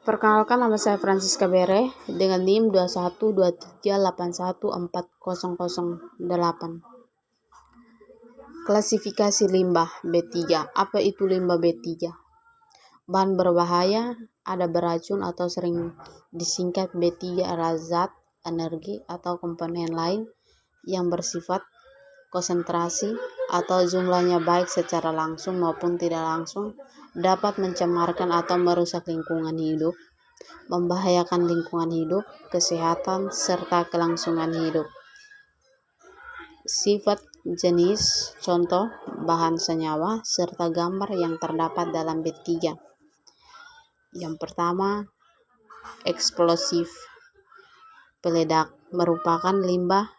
Perkenalkan, nama saya Francisca Bere dengan NIM 2123814008. Klasifikasi limbah B3. Apa itu limbah B3? Bahan berbahaya, ada beracun atau sering disingkat B3 adalah zat, energi, atau komponen lain yang bersifat konsentrasi atau jumlahnya baik secara langsung maupun tidak langsung dapat mencemarkan atau merusak lingkungan hidup, membahayakan lingkungan hidup, kesehatan, serta kelangsungan hidup. Sifat, jenis, contoh, bahan senyawa, serta gambar yang terdapat dalam B3. Yang pertama, eksplosif. Peledak merupakan limbah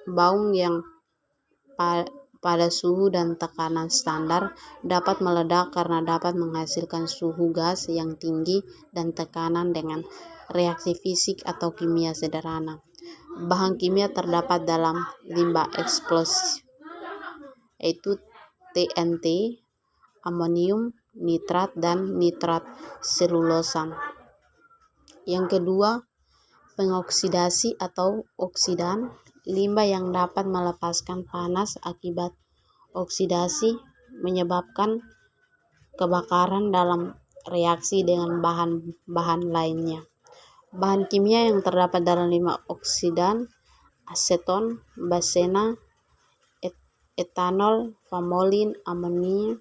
baung yang pada suhu dan tekanan standar dapat meledak karena dapat menghasilkan suhu gas yang tinggi dan tekanan dengan reaksi fisik atau kimia sederhana. Bahan kimia terdapat dalam limbah eksplosif yaitu TNT, amonium nitrat, dan nitrat selulosa. Yang kedua, pengoksidasi atau oksidan. Limbah yang dapat melepaskan panas akibat oksidasi menyebabkan kebakaran dalam reaksi dengan bahan-bahan lainnya. Bahan kimia yang terdapat dalam limbah oksidan: aseton, basena, etanol, famolin, amonia,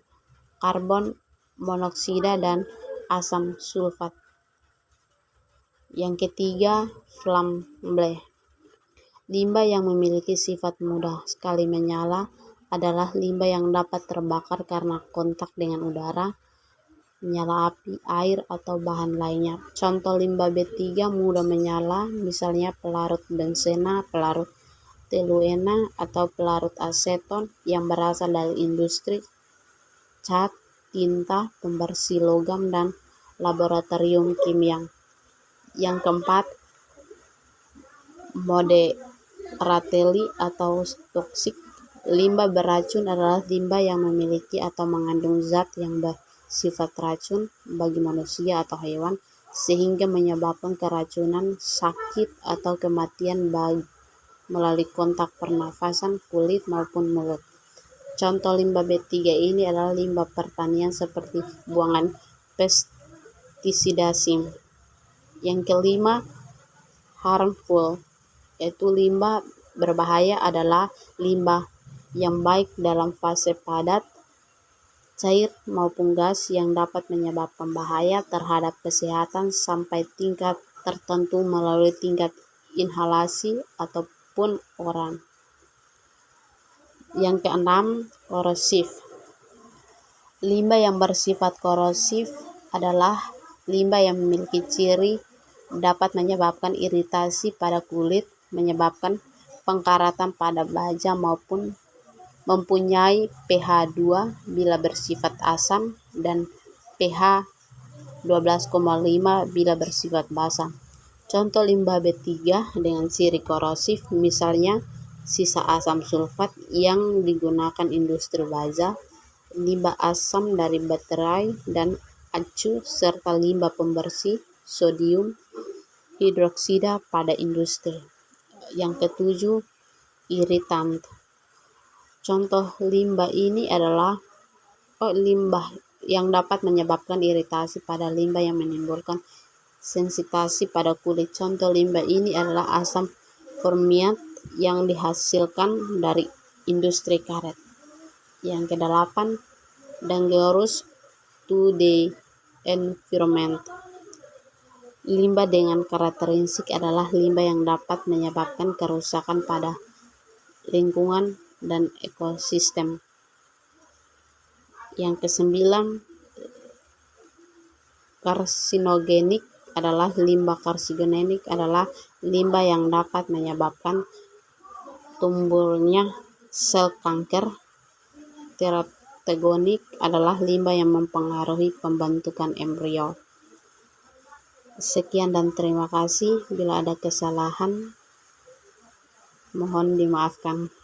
karbon monoksida, dan asam sulfat. Yang ketiga, flammable. Limbah yang memiliki sifat mudah sekali menyala adalah limbah yang dapat terbakar karena kontak dengan udara, menyala api, air, atau bahan lainnya. Contoh limbah B3 mudah menyala, misalnya pelarut bensena, pelarut teluena, atau pelarut aseton yang berasal dari industri, cat, tinta, pembersih logam, dan laboratorium kimia. Yang keempat, moderately atau toksik. Limbah beracun adalah limbah yang memiliki atau mengandung zat yang bersifat racun bagi manusia atau hewan sehingga menyebabkan keracunan, sakit, atau kematian melalui kontak pernafasan, kulit, maupun mulut. Contoh limbah B3 ini adalah limbah pertanian seperti buangan pestisida. Yang kelima, harmful, yaitu limbah berbahaya adalah limbah yang baik dalam fase padat, cair, maupun gas yang dapat menyebabkan bahaya terhadap kesehatan sampai tingkat tertentu melalui tingkat inhalasi ataupun oral. Yang keenam, korosif. Limbah yang bersifat korosif adalah limbah yang memiliki ciri dapat menyebabkan iritasi pada kulit, menyebabkan pengkaratan pada baja, maupun mempunyai pH 2 bila bersifat asam dan pH 12,5 bila bersifat basa. Contoh limbah B3 dengan ciri korosif misalnya sisa asam sulfat yang digunakan industri baja, limbah asam dari baterai dan acu, serta limbah pembersih sodium hidroksida pada industri. Yang ketujuh, iritan. Contoh limbah ini adalah limbah yang dapat menyebabkan iritasi pada limbah yang menimbulkan sensitasi pada kulit. Contoh limbah ini adalah asam formiat yang dihasilkan dari industri karet. Yang kedelapan, dangerous to the environment. Limbah dengan karakteristik adalah limbah yang dapat menyebabkan kerusakan pada lingkungan dan ekosistem. Yang kesembilan, karsinogenik adalah limbah karsinogenik adalah limbah yang dapat menyebabkan tumbuhnya sel kanker. Teratogenik adalah limbah yang mempengaruhi pembentukan embrio. Sekian dan terima kasih. Bila ada kesalahan, mohon dimaafkan.